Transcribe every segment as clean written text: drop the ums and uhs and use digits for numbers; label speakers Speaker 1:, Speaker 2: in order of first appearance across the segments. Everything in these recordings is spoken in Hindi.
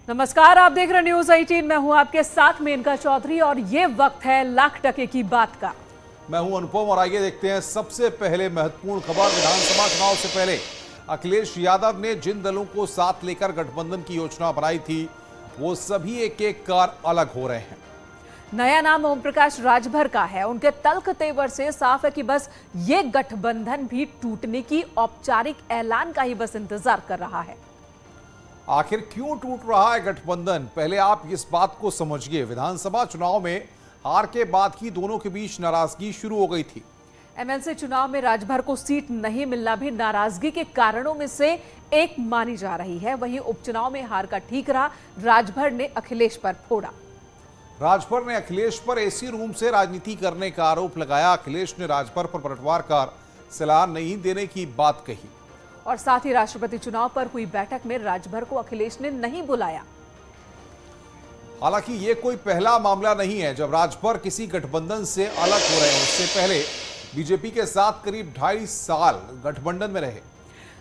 Speaker 1: नमस्कार, आप देख रहे न्यूज 18। मैं हूं आपके साथ मेनका चौधरी और ये वक्त है लाख टके की बात का।
Speaker 2: मैं हूं अनुपम और आइए देखते हैं सबसे पहले महत्वपूर्ण खबर। विधानसभा चुनाव से पहले अखिलेश यादव ने जिन दलों को साथ लेकर गठबंधन की योजना बनाई थी वो सभी एक एक कार अलग हो रहे हैं।
Speaker 1: नया नाम ओम प्रकाश राजभर का है। उनके तल्ख तेवर से साफ है कि बस ये गठबंधन भी टूटने की औपचारिक ऐलान का ही बस इंतजार कर रहा है।
Speaker 2: आखिर क्यों टूट रहा है गठबंधन, पहले आप इस बात को समझिए। विधानसभा चुनाव में हार के बाद ही दोनों के बीच नाराजगी शुरू हो गई थी।
Speaker 1: एमएलसी चुनाव में राजभर को सीट नहीं मिलना भी नाराजगी के कारणों में से एक मानी जा रही है। वहीं उपचुनाव में हार का ठीकरा राजभर ने अखिलेश पर फोड़ा।
Speaker 2: राजभर ने अखिलेश पर एसी रूम से राजनीति करने का आरोप लगाया। अखिलेश ने राजभर पर पलटवार कर सलाह नहीं देने की बात कही
Speaker 1: और साथ ही राष्ट्रपति चुनाव पर हुई बैठक में राजभर को अखिलेश ने नहीं बुलाया।
Speaker 2: हालांकि ये कोई पहला मामला नहीं है जब राजभर किसी गठबंधन से अलग हो रहे हैं। उससे पहले बीजेपी के साथ करीब 2.5 साल गठबंधन में रहे।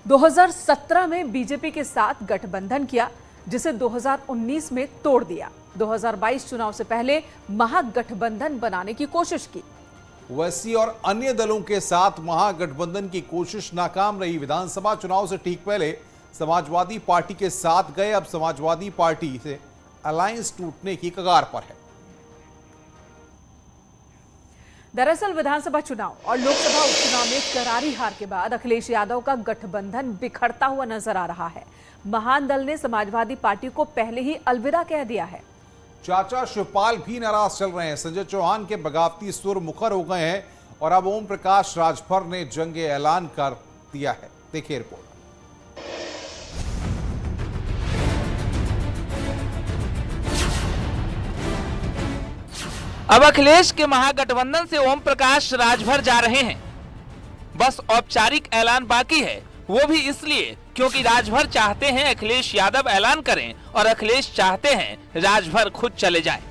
Speaker 1: 2017 में बीजेपी के साथ गठबंधन किया, जिसे 2019 में तोड़ दिया। 2022 चुनाव से पहले महागठबंधन बनाने की कोशिश की।
Speaker 2: ओवैसी और अन्य दलों के साथ महागठबंधन की कोशिश नाकाम रही। विधानसभा चुनाव से ठीक पहले समाजवादी पार्टी के साथ गए। अब समाजवादी पार्टी से अलायंस टूटने की कगार पर है।
Speaker 1: दरअसल विधानसभा चुनाव और लोकसभा उपचुनाव में करारी हार के बाद अखिलेश यादव का गठबंधन बिखरता हुआ नजर आ रहा है। महान दल ने समाजवादी पार्टी को पहले ही अलविदा कह दिया है।
Speaker 2: चाचा शिवपाल भी नाराज चल रहे हैं। संजय चौहान के बगावती सुर मुखर हो गए हैं और अब ओम प्रकाश राजभर ने जंग ऐलान कर दिया है। देखिए रिपोर्ट।
Speaker 3: अब अखिलेश के महागठबंधन से ओम प्रकाश राजभर जा रहे हैं। बस औपचारिक ऐलान बाकी है, वो भी इसलिए क्योंकि राजभर चाहते हैं अखिलेश यादव ऐलान करें और अखिलेश चाहते हैं राजभर खुद चले जाएं।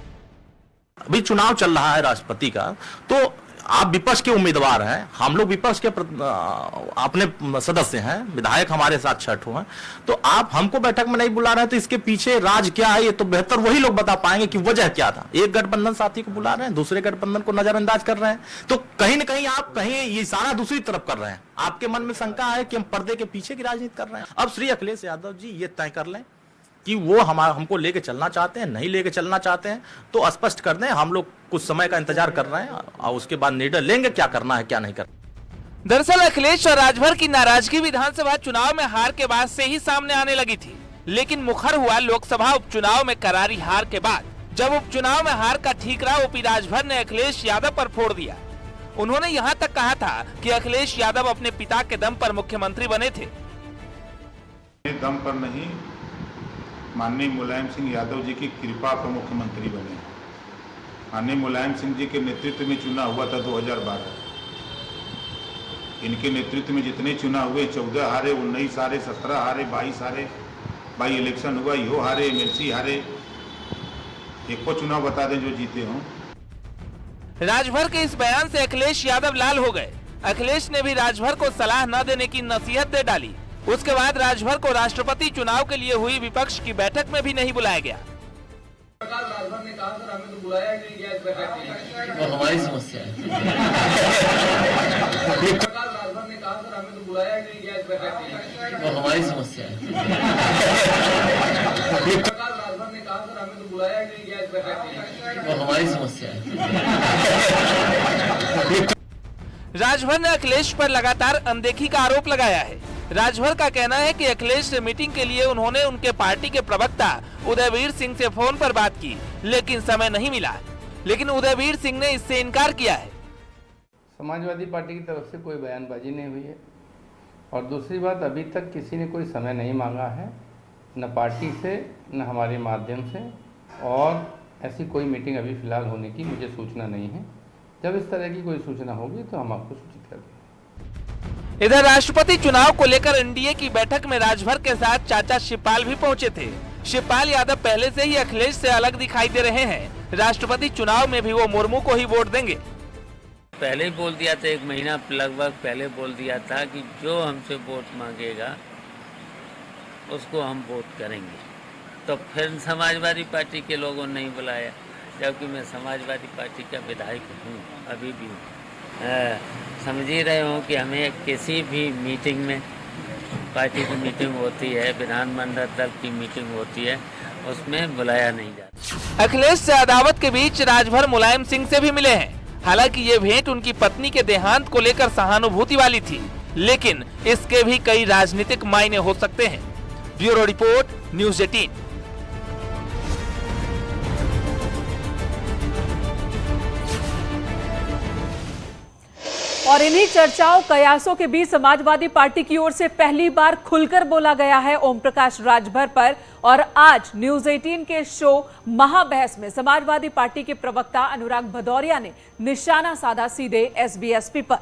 Speaker 4: अभी चुनाव चल रहा है राष्ट्रपति का, तो आप विपक्ष के उम्मीदवार हैं, हम लोग विपक्ष के अपने सदस्य हैं, विधायक हमारे साथ छठ हुए, तो आप हमको बैठक में नहीं बुला रहे हैं, तो इसके पीछे राज क्या है ये तो बेहतर वही लोग बता पाएंगे कि वजह क्या था। एक गठबंधन साथी को बुला रहे हैं, दूसरे गठबंधन को नजरअंदाज कर रहे हैं, तो कहीं ना कहीं आप कहीं ये इशारा दूसरी तरफ कर रहे हैं। आपके मन में शंका है कि हम पर्दे के पीछे की राजनीति कर रहे हैं। अब श्री अखिलेश यादव जी ये तय कर लें कि वो हमको लेके चलना चाहते हैं, नहीं लेके चलना चाहते हैं, तो स्पष्ट कर दें। हम लोग कुछ समय का इंतजार कर रहे हैं और उसके बाद निर्णय लेंगे क्या करना है क्या नहीं करना।
Speaker 3: दरअसल अखिलेश और राजभर की नाराजगी विधानसभा चुनाव में हार के बाद से ही सामने आने लगी थी, लेकिन मुखर हुआ लोकसभा उपचुनाव में करारी हार के बाद, जब उपचुनाव में हार का ठीकरा ओपी राजभर ने अखिलेश यादव पर फोड़ दिया। उन्होंने यहाँ तक कहा था कि अखिलेश यादव अपने पिता के दम पर मुख्यमंत्री बने थे।
Speaker 5: दम पर नहीं, माननीय मुलायम सिंह यादव जी की कृपा पर मुख्यमंत्री बने। माननीय मुलायम सिंह जी के नेतृत्व में चुनाव हुआ था 2012। इनके नेतृत्व में जितने चुनाव हुए 14 हारे, 19 हारे, 17 हारे, 22 हारे, बाई इलेक्शन हुआ यो हारे, एमएलसी हारे। एक को चुनाव बता दें जो जीते हों।
Speaker 3: राजभर के इस बयान से अखिलेश यादव लाल हो गए। अखिलेश ने भी राजभर को सलाह न देने की नसीहत दे डाली। उसके बाद राजभर को राष्ट्रपति चुनाव के लिए हुई विपक्ष की बैठक में भी नहीं बुलाया गया।
Speaker 6: राजभर ने कहा सर हमें तो बुलाया नहीं गया इस बैठक में।
Speaker 7: वो हमारी समस्या है।
Speaker 6: राजभर ने कहा सर हमें तो बुलाया नहीं गया इस बैठक में।
Speaker 7: वो हमारी समस्या है।
Speaker 6: राजभर ने कहा सर हमें तो बुलाया नहीं गया इस बैठक में।
Speaker 7: वो हमारी समस्या है।
Speaker 3: राजभर ने अखिलेश पर लगातार अनदेखी का आरोप लगाया है। राजभर का कहना है कि अखिलेश से मीटिंग के लिए उन्होंने उनके पार्टी के प्रवक्ता उदयवीर सिंह से फोन पर बात की, लेकिन समय नहीं मिला। लेकिन उदयवीर सिंह ने इससे इनकार किया है।
Speaker 8: समाजवादी पार्टी की तरफ से कोई बयानबाजी नहीं हुई है और दूसरी बात, अभी तक किसी ने कोई समय नहीं मांगा है, न पार्टी से न हमारे माध्यम से, और ऐसी कोई मीटिंग अभी फिलहाल होने की मुझे सूचना नहीं है। जब इस तरह की कोई सूचना होगी तो हम आपको सूचित कर देंगे।
Speaker 3: इधर राष्ट्रपति चुनाव को लेकर एनडीए की बैठक में राजभर के साथ चाचा शिवपाल भी पहुंचे थे। शिवपाल यादव पहले से ही अखिलेश से अलग दिखाई दे रहे हैं। राष्ट्रपति चुनाव में भी वो मुर्मू को ही वोट देंगे।
Speaker 9: पहले ही बोल दिया था, 1 महीना लगभग पहले बोल दिया था कि जो हमसे वोट मांगेगा उसको हम वोट करेंगे। तो फिर समाजवादी पार्टी के लोगों ने नहीं बुलाया, जबकि मैं समाजवादी पार्टी का विधायक हूँ, अभी भी हूँ। समझ ही रहे हो कि हमें किसी भी मीटिंग में, पार्टी की मीटिंग होती है, विधानमंडल दल की मीटिंग होती है, उसमें बुलाया नहीं जाता।
Speaker 3: अखिलेश से अदावत के बीच राजभर मुलायम सिंह से भी मिले हैं। हालांकि ये भेंट उनकी पत्नी के देहांत को लेकर सहानुभूति वाली थी, लेकिन इसके भी कई राजनीतिक मायने हो सकते हैं। Bureau report, news 18।
Speaker 1: और इन्हीं चर्चाओं कयासों के बीच समाजवादी पार्टी की ओर से पहली बार खुलकर बोला गया है ओम प्रकाश राजभर पर। और आज न्यूज़ 18 के शो महाबहस में समाजवादी पार्टी के प्रवक्ता अनुराग भदौरिया ने निशाना साधा सीधे एसबीएसपी पर।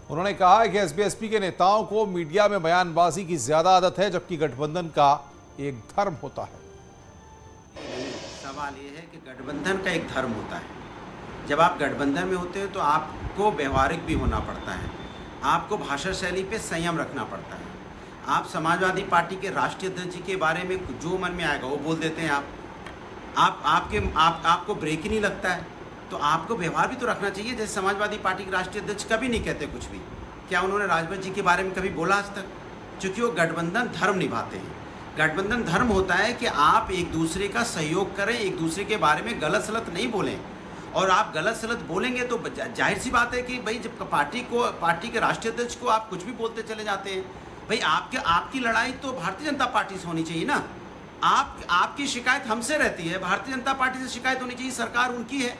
Speaker 2: उन्होंने कहा है कि एसबीएसपी के नेताओं को मीडिया में बयानबाजी की ज्यादा आदत है, जबकि गठबंधन का एक धर्म होता है।
Speaker 10: सवाल यह है कि गठबंधन का एक धर्म होता है। जब आप गठबंधन में होते हो तो आपको व्यवहारिक भी होना पड़ता है, आपको भाषा शैली पे संयम रखना पड़ता है। आप समाजवादी पार्टी के राष्ट्रीय अध्यक्ष जी के बारे में जो मन में आएगा वो बोल देते हैं। आपको ब्रेक ही नहीं लगता है, तो आपको व्यवहार भी तो रखना चाहिए। जैसे समाजवादी पार्टी के राष्ट्रीय अध्यक्ष कभी नहीं कहते कुछ भी। क्या उन्होंने राजभर जी के बारे में कभी बोला आज तक? क्योंकि वो गठबंधन धर्म निभाते हैं। गठबंधन धर्म होता है कि आप एक दूसरे का सहयोग करें, एक दूसरे के बारे में गलत सलत नहीं बोलें। और आप गलत सलत बोलेंगे तो जाहिर सी बात है कि भाई जब पार्टी के राष्ट्रीय अध्यक्ष को आप कुछ भी बोलते चले जाते हैं, भाई आपकी लड़ाई तो भारतीय जनता पार्टी से होनी चाहिए ना। आपकी शिकायत हमसे रहती है, भारतीय जनता पार्टी से शिकायत होनी चाहिए। सरकार उनकी है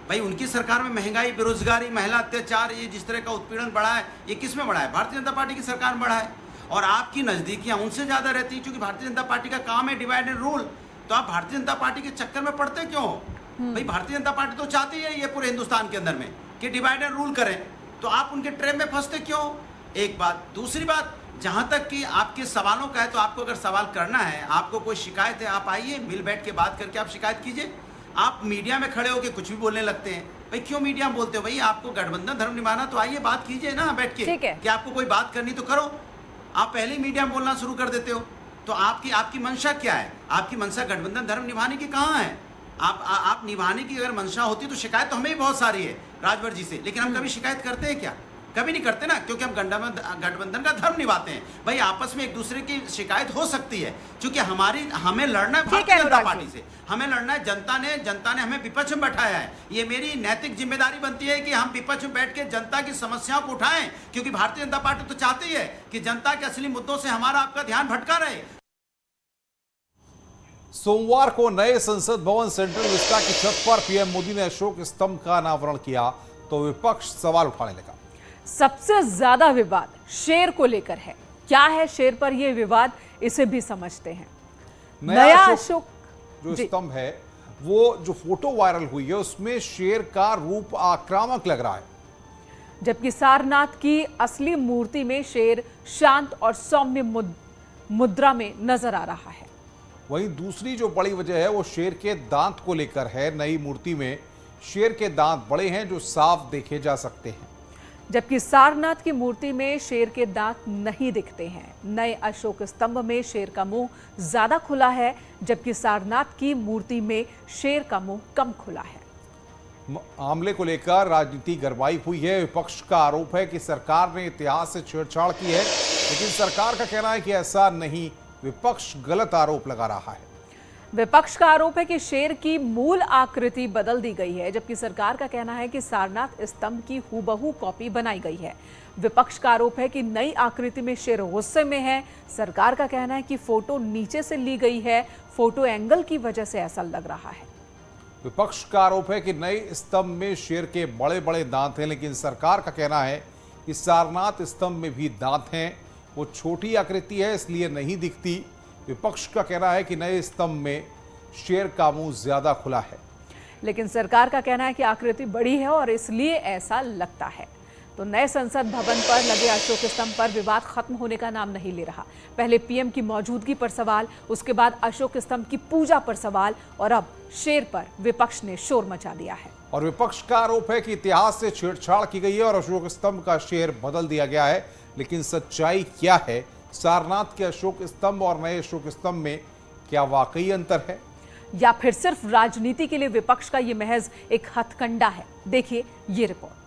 Speaker 10: भाई, उनकी सरकार में महंगाई, बेरोजगारी, महिला अत्याचार, ये जिस तरह का उत्पीड़न बढ़ा है, ये किस में बढ़ा है? भारतीय जनता पार्टी की सरकार में बढ़ा है। और आपकी नज़दीकियाँ उनसे ज़्यादा रहती है, क्योंकि भारतीय जनता पार्टी का काम है डिवाइड एंड रूल। तो आप भारतीय जनता पार्टी के चक्कर में पड़ते क्यों? भाई भारतीय जनता पार्टी तो चाहती है ये पूरे हिंदुस्तान के अंदर में कि डिवाइड एंड रूल करें, तो आप उनके ट्रेप में फंसते क्यों? एक बात। दूसरी बात, जहाँ तक कि आपके सवालों का है, तो आपको अगर सवाल करना है, आपको कोई शिकायत है, आप आइए, मिल बैठ के बात करके आप शिकायत कीजिए। आप मीडिया में खड़े होकर कुछ भी बोलने लगते हैं। भाई क्यों मीडिया में बोलते हो? भाई आपको गठबंधन धर्म निभाना, तो आइए बात कीजिए ना बैठ के। कि आपको कोई बात करनी तो करो। आप पहले ही मीडिया में बोलना शुरू कर देते हो, तो आपकी मंशा क्या है? आपकी मंशा गठबंधन धर्म निभाने की कहाँ है? आप निभाने की अगर मंशा होती तो शिकायत तो हमें भी बहुत सारी है राजभर जी से, लेकिन हम कभी शिकायत करते हैं क्या? कभी नहीं करते ना, क्योंकि हम गठबंधन का धर्म निभाते हैं। भाई आपस में एक दूसरे की शिकायत हो सकती है, क्योंकि हमें लड़ना है भारतीय जनता पार्टी से, हमें लड़ना है। जनता ने हमें विपक्ष में बैठाया है। ये मेरी नैतिक जिम्मेदारी बनती है कि हम विपक्ष में बैठ के जनता की समस्याओं को उठाएं, क्योंकि भारतीय जनता पार्टी तो चाहती है कि जनता के असली मुद्दों से हमारा आपका ध्यान भटका रहे।
Speaker 2: सोमवार को नए संसद भवन सेंट्रल विस्टा की छत पर पीएम मोदी ने अशोक स्तंभ का अनावरण किया, तो विपक्ष सवाल उठाने लगा।
Speaker 1: सबसे ज्यादा विवाद शेर को लेकर है। क्या है शेर पर यह विवाद, इसे भी समझते हैं। नया अशोक
Speaker 2: जो स्तंभ है, वो जो फोटो वायरल हुई है, उसमें शेर का रूप आक्रामक लग रहा है,
Speaker 1: जबकि सारनाथ की असली मूर्ति में शेर शांत और सौम्य मुद्रा में नजर आ रहा है।
Speaker 2: वहीं दूसरी जो बड़ी वजह है वो शेर के दांत को लेकर है। नई मूर्ति में शेर के दांत बड़े हैं, जो साफ देखे जा सकते हैं,
Speaker 1: जबकि सारनाथ की मूर्ति में शेर के दांत नहीं दिखते हैं। नए अशोक स्तंभ में शेर का मुंह ज्यादा खुला है, जबकि सारनाथ की मूर्ति में शेर का मुंह कम खुला है।
Speaker 2: मामले को लेकर राजनीति गरमाई हुई है। विपक्ष का आरोप है कि सरकार ने इतिहास से छेड़छाड़ की है, लेकिन सरकार का कहना है कि ऐसा नहीं। विपक्ष गलत आरोप लगा रहा है।
Speaker 1: विपक्ष का आरोप है कि शेर की मूल आकृति बदल दी गई है, जबकि सरकार का कहना है कि सारनाथ स्तंभ की हूबहू कॉपी बनाई गई है। विपक्ष का आरोप है कि नई आकृति में शेर गुस्से में है। सरकार का कहना है कि फोटो नीचे से ली गई है, फोटो एंगल की वजह से ऐसा लग रहा है।
Speaker 2: विपक्ष का आरोप है कि नए स्तंभ में शेर के बड़े बड़े दांत हैं, लेकिन सरकार का कहना है कि सारनाथ स्तंभ में भी दांत हैं, वो छोटी आकृति है इसलिए नहीं दिखती। विपक्ष का कहना है कि नए स्तंभ में शेर का मुंह ज्यादा खुला है,
Speaker 1: लेकिन सरकार का कहना है कि आकृति बड़ी है और इसलिए ऐसा लगता है। तो नए संसद भवन पर लगे अशोक स्तंभ पर विवाद खत्म होने का नाम नहीं ले रहा। पहले पीएम की मौजूदगी पर सवाल, उसके बाद अशोक स्तंभ की पूजा पर सवाल, और अब शेर पर विपक्ष ने शोर मचा दिया है।
Speaker 2: और विपक्ष का आरोप है कि इतिहास से छेड़छाड़ की गई है और अशोक स्तंभ का शेर बदल दिया गया है। लेकिन सच्चाई क्या है? सारनाथ के अशोक स्तंभ और नए अशोक स्तंभ में क्या वाकई अंतर है
Speaker 1: या फिर सिर्फ राजनीति के लिए विपक्ष का ये महज एक हथकंडा है? देखिए ये रिपोर्ट।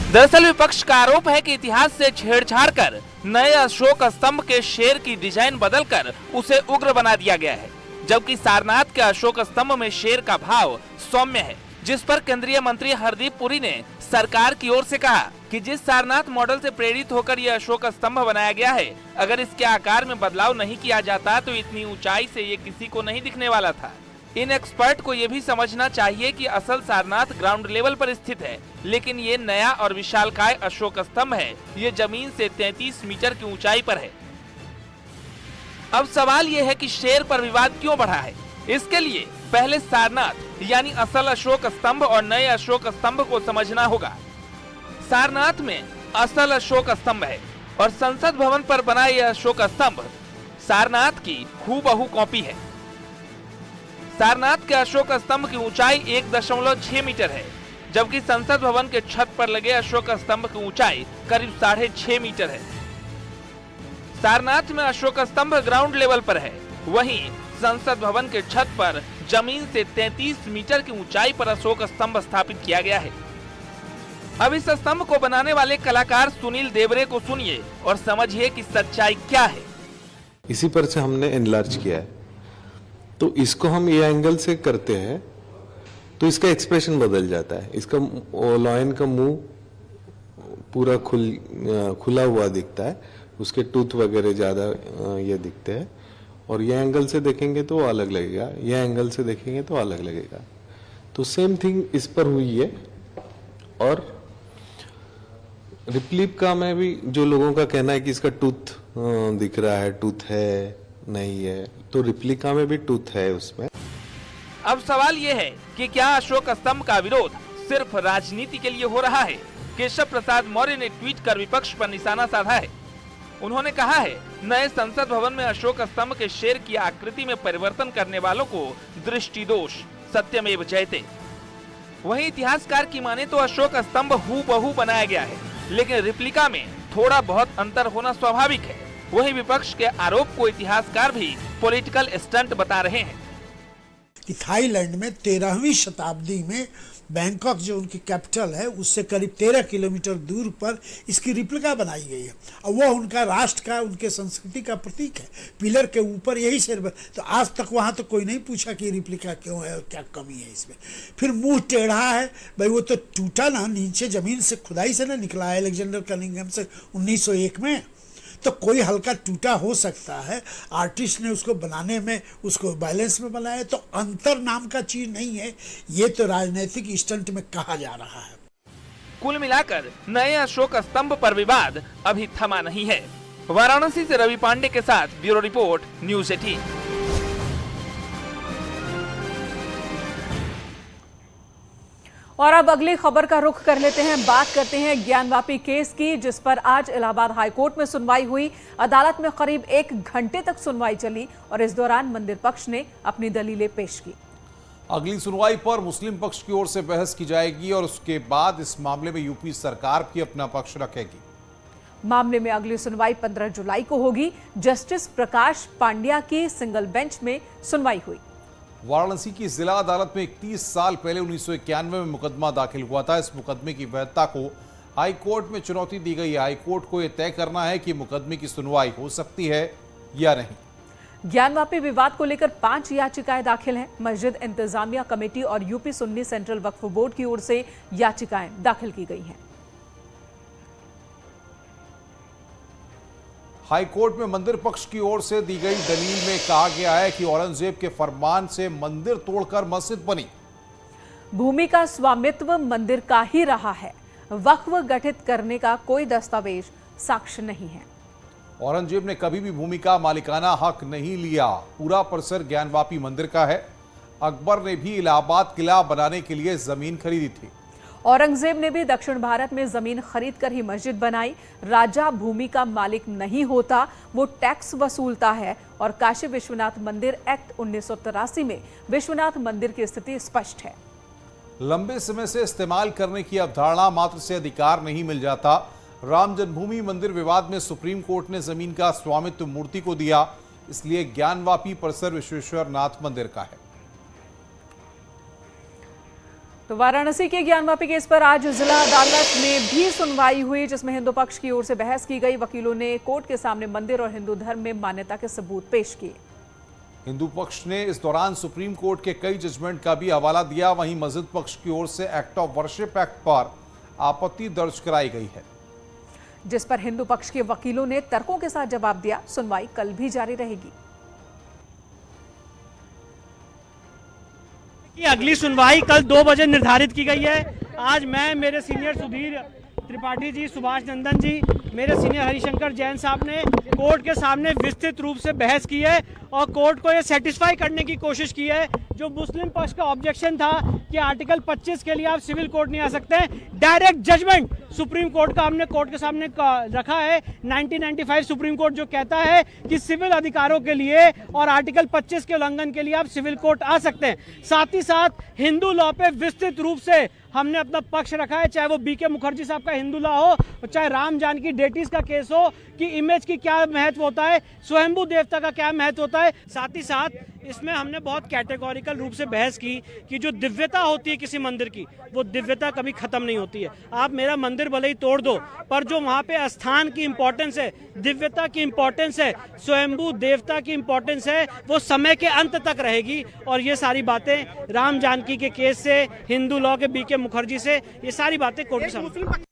Speaker 3: दरअसल विपक्ष का आरोप है कि इतिहास से छेड़छाड़ कर नए अशोक स्तंभ के शेर की डिजाइन बदलकर उसे उग्र बना दिया गया है, जबकि सारनाथ के अशोक स्तंभ में शेर का भाव सौम्य है, जिस पर केंद्रीय मंत्री हरदीप पुरी ने सरकार की ओर से कहा कि जिस सारनाथ मॉडल से प्रेरित होकर यह अशोक स्तंभ बनाया गया है, अगर इसके आकार में बदलाव नहीं किया जाता तो इतनी ऊंचाई से ये किसी को नहीं दिखने वाला था। इन एक्सपर्ट को ये भी समझना चाहिए कि असल सारनाथ ग्राउंड लेवल पर स्थित है, लेकिन ये नया और विशालकाय अशोक स्तंभ है, ये जमीन से 33 मीटर की ऊंचाई पर है। अब सवाल ये है कि शेर पर विवाद क्यों बढ़ा है? इसके लिए पहले सारनाथ यानी असल अशोक स्तंभ और नए अशोक स्तंभ को समझना होगा। सारनाथ में असल अशोक स्तंभ है और संसद भवन पर बना यह अशोक स्तंभ सारनाथ की हूबहू कॉपी है। सारनाथ के अशोक स्तंभ की ऊंचाई 1.6 मीटर है, जबकि संसद भवन के छत पर लगे अशोक स्तंभ की ऊंचाई करीब 6.5 मीटर है। सारनाथ में अशोक स्तंभ ग्राउंड लेवल पर है, वहीं संसद भवन के छत पर जमीन से 33 मीटर की ऊंचाई पर अशोक स्तंभ स्थापित किया गया है। अब इस स्तंभ को बनाने वाले कलाकार सुनील देवरे को सुनिए और समझिए कि सच्चाई क्या है।
Speaker 11: इसी पर से हमने एनलार्ज किया है, तो इसको हम ये एंगल से करते हैं तो इसका एक्सप्रेशन बदल जाता है। इसका लॉयन का मुंह पूरा खुला हुआ दिखता है, उसके टूथ वगैरह ज्यादा ये दिखते हैं, और ये एंगल से देखेंगे तो अलग लगेगा, ये एंगल से देखेंगे तो अलग लगेगा। तो सेम थिंग इस पर हुई है। और रिप्लिका में भी जो लोगों का कहना है कि इसका टूथ दिख रहा है, टूथ है नहीं है, तो रिप्लिका में भी टूथ है उसमें।
Speaker 3: अब सवाल ये है कि क्या अशोक स्तंभ का विरोध सिर्फ राजनीति के लिए हो रहा है? केशव प्रसाद मौर्य ने ट्वीट कर विपक्ष पर निशाना साधा है। उन्होंने कहा है, नए संसद भवन में अशोक स्तंभ के शेर की आकृति में परिवर्तन करने वालों को दृष्टि दोष, सत्यमेव जयते। वहीं इतिहासकार की माने तो अशोक स्तंभ हूबहू बनाया गया है, लेकिन रिप्लिका में थोड़ा बहुत अंतर होना स्वाभाविक है। वहीं विपक्ष के आरोप को इतिहासकार भी पॉलिटिकल स्टंट बता रहे हैं
Speaker 12: कि थाईलैंड में 13वीं शताब्दी में बैंकॉक जो उनकी कैपिटल है उससे करीब 13 किलोमीटर दूर पर इसकी रिप्लिका बनाई गई है, और वो उनका राष्ट्र का, उनके संस्कृति का प्रतीक है। पिलर के ऊपर यही शेर, तो आज तक वहाँ तो कोई नहीं पूछा कि रिप्लिका क्यों है और क्या कमी है इसमें। फिर मुंह टेढ़ा है, भाई वो तो टूटा ना, नीचे जमीन से खुदाई से ना निकला है अलेक्जेंडर कनिंघम से 1901 में, तो कोई हल्का टूटा हो सकता है। आर्टिस्ट ने उसको बनाने में, उसको बैलेंस में बनाया, तो अंतर नाम का चीज नहीं है, ये तो राजनीतिक स्टंट में कहा जा रहा है।
Speaker 3: कुल मिलाकर नए अशोक स्तंभ पर विवाद अभी थमा नहीं है। वाराणसी से रवि पांडे के साथ ब्यूरो रिपोर्ट, न्यूज़ 18।
Speaker 1: और अब अगली खबर का रुख कर लेते हैं। बात करते हैं ज्ञानवापी केस की, जिस पर आज इलाहाबाद हाईकोर्ट में सुनवाई हुई। अदालत में करीब 1 घंटे तक सुनवाई चली और इस दौरान मंदिर पक्ष ने अपनी दलीलें पेश की।
Speaker 2: अगली सुनवाई पर मुस्लिम पक्ष की ओर से बहस की जाएगी और उसके बाद इस मामले में यूपी सरकार भी अपना पक्ष रखेगी।
Speaker 1: मामले में अगली सुनवाई 15 जुलाई को होगी। जस्टिस प्रकाश पांड्या की सिंगल बेंच में सुनवाई हुई।
Speaker 2: वाराणसी की जिला अदालत में 31 साल पहले 1991 में मुकदमा दाखिल हुआ था। इस मुकदमे की वैधता को हाई कोर्ट में चुनौती दी गई है। हाई कोर्ट को यह तय करना है कि मुकदमे की सुनवाई हो सकती है या नहीं।
Speaker 1: ज्ञानवापी विवाद को लेकर 5 याचिकाएं दाखिल हैं। मस्जिद इंतजामिया कमेटी और यूपी सुन्नी सेंट्रल वक्फ बोर्ड की ओर से याचिकाएं दाखिल की गई हैं।
Speaker 2: हाईकोर्ट में मंदिर पक्ष की ओर से दी गई दलील में कहा गया है कि औरंगजेब के फरमान से मंदिर तोड़कर मस्जिद बनी।
Speaker 1: भूमि का स्वामित्व मंदिर का ही रहा है। वक्फ गठित करने का कोई दस्तावेज साक्ष्य नहीं है।
Speaker 2: औरंगजेब ने कभी भी भूमि का मालिकाना हक नहीं लिया। पूरा परिसर ज्ञानवापी मंदिर का है। अकबर ने भी इलाहाबाद किला बनाने के लिए जमीन खरीदी थी।
Speaker 1: औरंगजेब ने भी दक्षिण भारत में जमीन खरीदकर ही मस्जिद बनाई। राजा भूमि का मालिक नहीं होता, वो टैक्स वसूलता है। और काशी विश्वनाथ मंदिर एक्ट 1983 में विश्वनाथ मंदिर की स्थिति स्पष्ट है।
Speaker 2: लंबे समय से इस्तेमाल करने की अवधारणा मात्र से अधिकार नहीं मिल जाता। राम जन्मभूमि मंदिर विवाद में सुप्रीम कोर्ट ने जमीन का स्वामित्व मूर्ति को दिया, इसलिए ज्ञानवापी परिसर विश्वेश्वर नाथ मंदिर का है।
Speaker 1: तो वाराणसी के ज्ञानवापी केस पर आज जिला अदालत में भी सुनवाई हुई, जिसमें हिंदू पक्ष की ओर से बहस की गई। वकीलों ने कोर्ट के सामने मंदिर और हिंदू धर्म में मान्यता के सबूत पेश किए।
Speaker 2: हिंदू पक्ष ने इस दौरान सुप्रीम कोर्ट के कई जजमेंट का भी हवाला दिया। वहीं मस्जिद पक्ष की ओर से एक्ट ऑफ वर्शिप एक्ट पर आपत्ति दर्ज कराई गई है,
Speaker 1: जिस पर हिंदू पक्ष के वकीलों ने तर्कों के साथ जवाब दिया। सुनवाई कल भी जारी रहेगी।
Speaker 13: अगली सुनवाई कल 2 बजे निर्धारित की गई है। आज मैं, मेरे सीनियर सुधीर त्रिपाठी जी, सुभाष नंदन जी, मेरे सीनियर हरिशंकर जैन साहब ने कोर्ट के सामने विस्तृत रूप से बहस की है और कोर्ट को यह सेटिस्फाई करने की कोशिश की है। जो मुस्लिम पक्ष का ऑब्जेक्शन था कि आर्टिकल 25 के लिए आप सिविल कोर्ट नहीं आ सकते हैं, डायरेक्ट जजमेंट सुप्रीम कोर्ट का हमने कोर्ट के सामने रखा है। 1995 सुप्रीम कोर्ट जो कहता है कि सिविल अधिकारों के लिए और आर्टिकल 25 के उल्लंघन के लिए आप सिविल कोर्ट आ सकते हैं। साथ ही साथ हिंदू लॉ पे विस्तृत रूप से हमने अपना पक्ष रखा है, चाहे वो बीके मुखर्जी साहब का हिंदू लॉ हो, चाहे राम जानकी डेटीज का केस हो, कि इमेज की क्या महत्व होता है, स्वयंभू देवता का क्या महत्व होता है। साथ ही साथ इसमें हमने बहुत कैटेगोरिकल रूप से बहस की कि जो दिव्यता होती है किसी मंदिर की, वो दिव्यता कभी खत्म नहीं होती है। आप मेरा मंदिर भले ही तोड़ दो, पर जो वहाँ पे स्थान की इंपॉर्टेंस है, दिव्यता की इंपॉर्टेंस है, स्वयंभू देवता की इंपॉर्टेंस है, वो समय के अंत तक रहेगी। और ये सारी बातें राम जानकी के केस से, हिंदू लॉ के बीके मुखर्जी से, ये सारी बातें कोर्ट के सामने।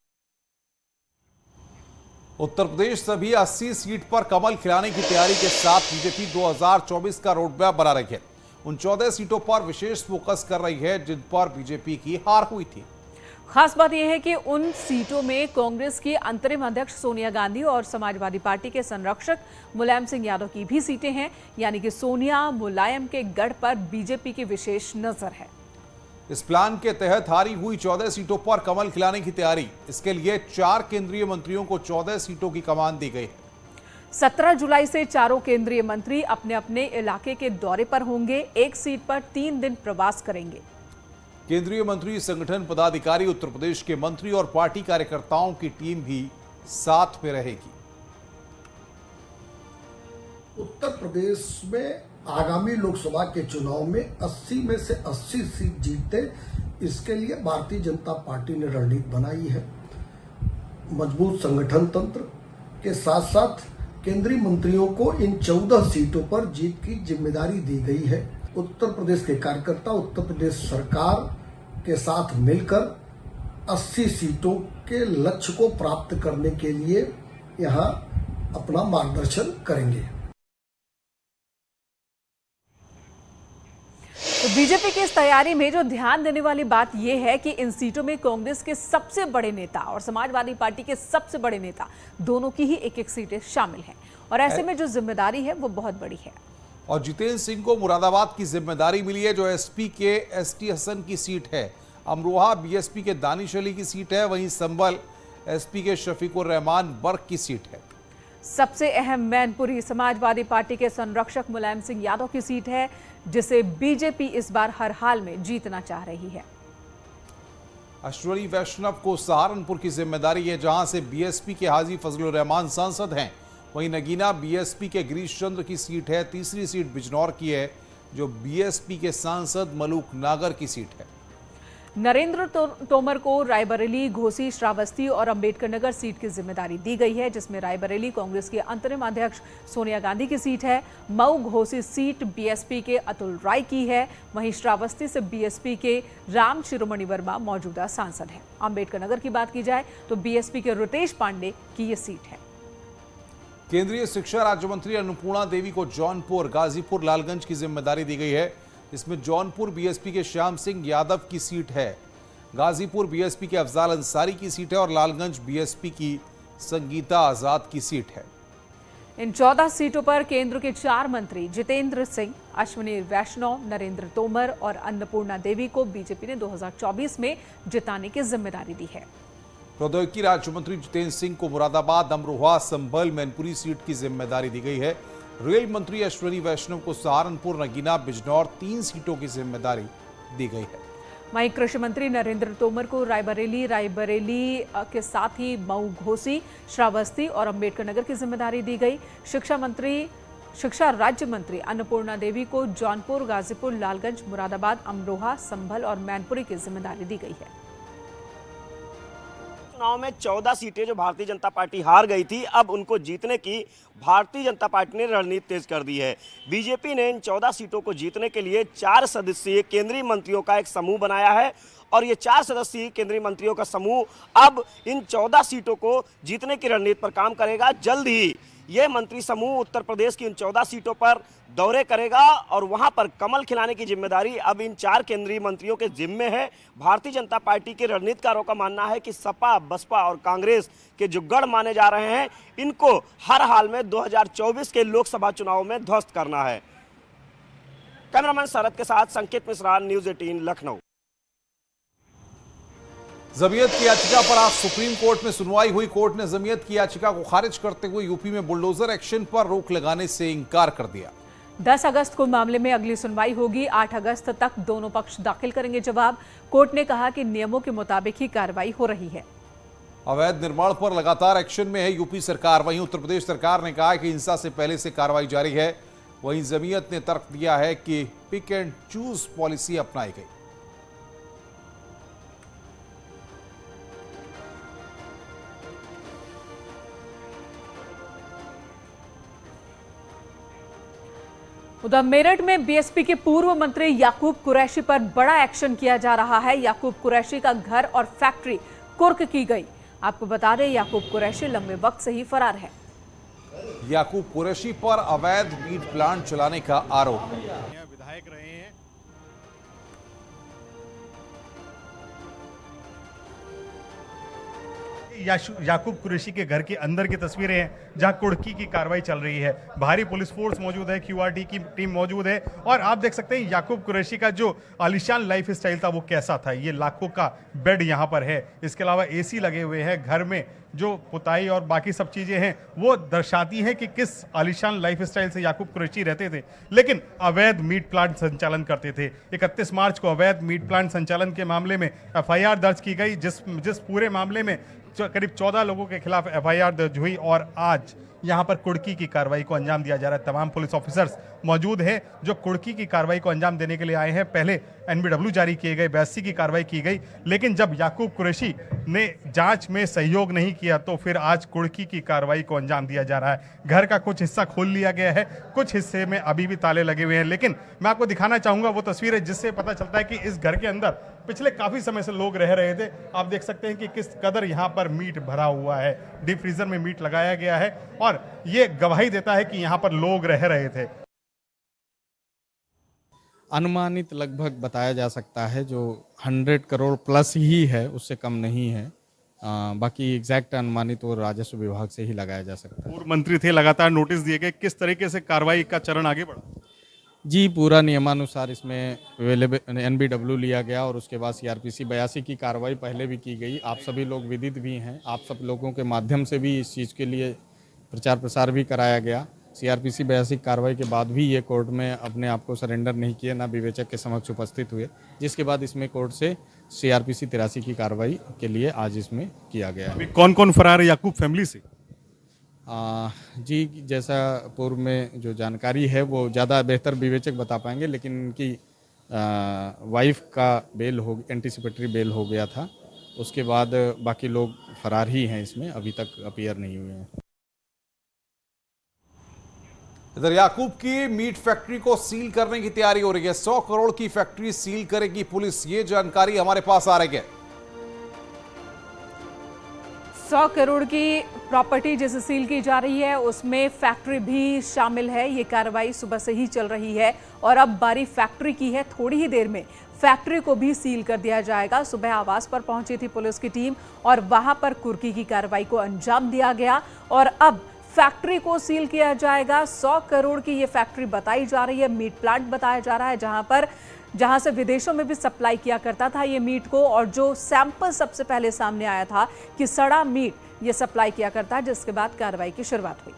Speaker 2: उत्तर प्रदेश सभी 80 सीट पर कमल खिलाने की तैयारी के साथ बीजेपी 2024 का रोडमैप बना रही है। उन 14 सीटों पर विशेष फोकस कर रही है जिन पर बीजेपी की हार हुई थी।
Speaker 1: खास बात यह है कि उन सीटों में कांग्रेस की अंतरिम अध्यक्ष सोनिया गांधी और समाजवादी पार्टी के संरक्षक मुलायम सिंह यादव की भी सीटें हैं, यानी कि सोनिया मुलायम के गढ़ पर बीजेपी की विशेष नजर है।
Speaker 2: इस प्लान के तहत हारी हुई 14 सीटों पर कमल खिलाने की तैयारी। इसके लिए 4 केंद्रीय मंत्रियों को 14 सीटों की कमान दी गई है।
Speaker 1: 17 जुलाई से चारों केंद्रीय मंत्री अपने अपने इलाके के दौरे पर होंगे। एक सीट पर 3 दिन प्रवास करेंगे।
Speaker 2: केंद्रीय मंत्री, संगठन पदाधिकारी, उत्तर प्रदेश के मंत्री और पार्टी कार्यकर्ताओं की टीम भी साथ में रहेगी।
Speaker 14: उत्तर प्रदेश में आगामी लोकसभा के चुनाव में 80 में से 80 सीट जीतते, इसके लिए भारतीय जनता पार्टी ने रणनीति बनाई है। मजबूत संगठन तंत्र के साथ साथ केंद्रीय मंत्रियों को इन 14 सीटों पर जीत की जिम्मेदारी दी गई है। उत्तर प्रदेश के कार्यकर्ता उत्तर प्रदेश सरकार के साथ मिलकर 80 सीटों के लक्ष्य को प्राप्त करने के लिए यहाँ अपना मार्गदर्शन करेंगे।
Speaker 1: तो बीजेपी की इस तैयारी में जो ध्यान देने वाली बात यह है कि इन सीटों में कांग्रेस के सबसे बड़े नेता और समाजवादी पार्टी के सबसे बड़े नेता दोनों की ही एक-एक सीटें शामिल हैं और ऐसे में जो जिम्मेदारी है वो बहुत बड़ी है।
Speaker 2: और जितेंद्र सिंह को मुरादाबाद की जिम्मेदारी मिली है, जो एसपी के एसटी हसन की सीट है। अमरोहा बीएसपी के दानिश अली की सीट है। वहीं संभल एसपी के शफीकुर रहमान बर्क की सीट है।
Speaker 1: सबसे अहम मैनपुरी समाजवादी पार्टी के संरक्षक मुलायम सिंह यादव की सीट है, जिसे बीजेपी इस बार हर हाल में जीतना चाह रही है।
Speaker 2: अश्वनी वैष्णव को सहारनपुर की जिम्मेदारी है, जहां से बीएसपी के हाजी फजलुर रहमान सांसद हैं। वहीं नगीना बीएसपी के गिरीश चंद्र की सीट है। तीसरी सीट बिजनौर की है, जो बीएसपी के सांसद मलूक नागर की सीट है।
Speaker 1: नरेंद्र तोमर को रायबरेली, घोसी, श्रावस्ती और अंबेडकर नगर सीट की जिम्मेदारी दी गई है, जिसमें रायबरेली कांग्रेस के अंतरिम अध्यक्ष सोनिया गांधी की सीट है। मऊ घोसी सीट बीएसपी के अतुल राय की है। वहीं श्रावस्ती से बीएसपी के राम शिरोमणि वर्मा मौजूदा सांसद हैं। अंबेडकर नगर की बात की जाए तो बीएसपी के रुतेश पांडे की ये सीट है।
Speaker 2: केंद्रीय शिक्षा राज्य मंत्री अन्नपूर्णा देवी को जौनपुर, गाजीपुर, लालगंज की जिम्मेदारी दी गई है। इसमें जौनपुर बीएसपी के श्याम सिंह यादव की सीट है, गाजीपुर बीएसपी के अफजाल अंसारी की सीट है और लालगंज बीएसपी की संगीता आजाद की सीट है।
Speaker 1: इन 14 सीटों पर केंद्र के 4 मंत्री जितेंद्र सिंह, अश्विनी वैष्णव, नरेंद्र तोमर और अन्नपूर्णा देवी को बीजेपी ने 2024 में जिताने की जिम्मेदारी दी है।
Speaker 2: प्रौद्योगिकी राज्य मंत्री जितेंद्र सिंह को मुरादाबाद, अमरोहा, संभल, मैनपुरी सीट की जिम्मेदारी दी गई है। रेल मंत्री अश्विनी वैष्णव को सहारनपुर, नगीना, बिजनौर 3 सीटों की जिम्मेदारी दी गई है।
Speaker 1: वहीं कृषि मंत्री नरेंद्र तोमर को रायबरेली के साथ ही मऊ, घोसी, श्रावस्ती और अंबेडकर नगर की जिम्मेदारी दी गई। शिक्षा राज्य मंत्री अन्नपूर्णा देवी को जौनपुर, गाजीपुर, लालगंज, मुरादाबाद, अमरोहा, संभल और मैनपुरी की जिम्मेदारी दी गई है।
Speaker 15: चुनाव में 14 सीटें जो भारतीय जनता पार्टी हार गई थी, अब उनको जीतने की भारतीय जनता पार्टी ने रणनीति तेज कर दी है। बीजेपी ने इन 14 सीटों को जीतने के लिए 4 सदस्यीय केंद्रीय मंत्रियों का एक समूह बनाया है और ये 4 सदस्यीय केंद्रीय मंत्रियों का समूह अब इन 14 सीटों को जीतने की रणनीति पर काम करेगा। जल्द ही ये मंत्री समूह उत्तर प्रदेश की इन 14 सीटों पर दौरे करेगा और वहां पर कमल खिलाने की जिम्मेदारी अब इन 4 केंद्रीय मंत्रियों के जिम्मे है। भारतीय जनता पार्टी के रणनीतिकारों का मानना है कि सपा, बसपा और कांग्रेस के जो गढ़ माने जा रहे हैं, इनको हर हाल में 2024 के लोकसभा चुनाव में ध्वस्त करना है। कैमरामैन शरद के साथ संकेत मिश्रा, न्यूज़ 18 लखनऊ।
Speaker 2: जमीयत की याचिका पर आज सुप्रीम कोर्ट में सुनवाई हुई। कोर्ट ने जमीयत की याचिका को खारिज करते हुए यूपी में बुलडोजर एक्शन पर रोक लगाने से इनकार कर दिया।
Speaker 1: 10 अगस्त को मामले में अगली सुनवाई होगी। 8 अगस्त तक दोनों पक्ष दाखिल करेंगे जवाब। कोर्ट ने कहा कि नियमों के मुताबिक ही कार्रवाई हो रही है।
Speaker 2: अवैध निर्माण पर लगातार एक्शन में है यूपी सरकार। वहीं उत्तर प्रदेश सरकार ने कहा कि हिंसा से पहले से कार्रवाई जारी है। वहीं जमीयत ने तर्क दिया है कि पिक एंड चूज पॉलिसी अपनाई गई।
Speaker 1: उधर मेरठ में बीएसपी के पूर्व मंत्री याकूब कुरैशी पर बड़ा एक्शन किया जा रहा है। याकूब कुरैशी का घर और फैक्ट्री कुर्क की गई। आपको बता दें, याकूब कुरैशी लंबे वक्त से ही फरार है।
Speaker 2: याकूब कुरैशी पर अवैध मीट प्लांट चलाने का आरोप है।
Speaker 16: विधायक रहे हैं। याकूब कुरैशी के घर के अंदर की तस्वीरें हैं जहां कुर्की की कार्रवाई चल रही है। भारी पुलिस फोर्स मौजूद है, क्यूआरटी की टीम मौजूद है और आप देख सकते हैं याकूब कुरैशी का जो आलीशान लाइफ स्टाइल था वो कैसा था। ये लाखों का बेड यहां पर है। इसके अलावा एसी लगे हुए हैं। घर में जो पुताई और बाकी सब चीजें हैं वो दर्शाती हैं कि किस आलीशान लाइफ स्टाइल से याकूब कुरैशी रहते थे। लेकिन अवैध मीट प्लांट संचालन करते थे। 31 मार्च को अवैध मीट प्लांट संचालन के मामले में एफआईआर दर्ज की गई, जिस पूरे मामले में करीब 14 लोगों के खिलाफ एफआईआर दर्ज हुई और आज यहां पर कुर्की की कार्रवाई को अंजाम दिया जा रहा है। तमाम पुलिस ऑफिसर्स मौजूद हैं जो कुर्की की कार्रवाई को अंजाम देने के लिए आए हैं। पहले एनबीडब्ल्यू जारी किए गए, 82 की कार्रवाई की गई, लेकिन जब याकूब कुरैशी ने जांच में सहयोग नहीं किया तो फिर आज कुर्की की कार्रवाई को अंजाम दिया जा रहा है। घर का कुछ हिस्सा खोल लिया गया है, कुछ हिस्से में अभी भी ताले लगे हुए हैं। लेकिन मैं आपको दिखाना चाहूंगा वो तस्वीरें जिससे पता चलता है कि इस घर के अंदर पिछले काफी समय से लोग रह रहे थे। आप देख सकते हैं कि किस कदर यहाँ पर मीट भरा हुआ है। डीप फ्रीजर में मीट लगाया गया है और ये गवाही देता है कि यहाँ पर लोग रह रहे थे।
Speaker 17: अनुमानित लगभग बताया जा सकता है जो 100 करोड़ प्लस ही है, उससे कम नहीं है। बाकी एग्जैक्ट अनुमानित वो राजस्व विभाग से ही लगाया जा सकता है।
Speaker 16: पूर्व मंत्री थे, लगातार नोटिस दिए गए, किस तरीके से कार्रवाई का चरण आगे बढ़ा?
Speaker 17: जी, पूरा नियमानुसार इसमें अवेलेबल एनबीडब्ल्यू लिया गया और उसके बाद सीआरपीसी 82 की कार्रवाई पहले भी की गई। आप सभी लोग विदित भी हैं, आप सब लोगों के माध्यम से भी इस चीज़ के लिए प्रचार प्रसार भी कराया गया। सीआरपीसी 82 कार्रवाई के बाद भी ये कोर्ट में अपने आप को सरेंडर नहीं किए, ना विवेचक के समक्ष उपस्थित हुए, जिसके बाद इसमें कोर्ट से सीआरपीसी 83 की कार्रवाई के लिए आज इसमें किया गया है।
Speaker 16: कौन कौन फरार है याकूब फैमिली से?
Speaker 17: जी, जैसा पूर्व में जो जानकारी है वो ज़्यादा बेहतर विवेचक बता पाएंगे, लेकिन इनकी वाइफ का बेल हो एंटीसिपेटरी बेल हो गया था। उसके बाद बाकी लोग फरार ही हैं, इसमें अभी तक अपीयर नहीं हुए हैं।
Speaker 2: इधर याकूब की मीट फैक्ट्री को सील करने की तैयारी हो रही है। 100 करोड़ की फैक्ट्री सील करेगी पुलिस, ये जानकारी हमारे पास आ रही है।
Speaker 1: 100 करोड़ की प्रॉपर्टी जैसे सील की जा रही है उसमें फैक्ट्री भी शामिल है। ये कार्रवाई सुबह से ही चल रही है और अब बारी फैक्ट्री की है। थोड़ी ही देर में फैक्ट्री को भी सील कर दिया जाएगा। सुबह आवास पर पहुंची थी पुलिस की टीम और वहां पर कुर्की की कार्रवाई को अंजाम दिया गया और अब फैक्ट्री को सील किया जाएगा। 100 करोड़ की ये फैक्ट्री बताई जा रही है, मीट प्लांट बताया जा रहा है, जहां से विदेशों में भी सप्लाई किया करता था ये मीट को। और जो सैंपल सबसे पहले सामने आया था कि सड़ा मीट ये सप्लाई किया करता है, जिसके बाद कार्रवाई की शुरुआत हुई।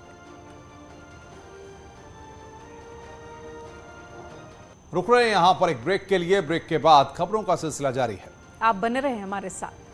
Speaker 2: रुक रहे हैं यहां पर एक ब्रेक के लिए। ब्रेक के बाद खबरों का सिलसिला जारी है।
Speaker 1: आप बने रहे हमारे साथ।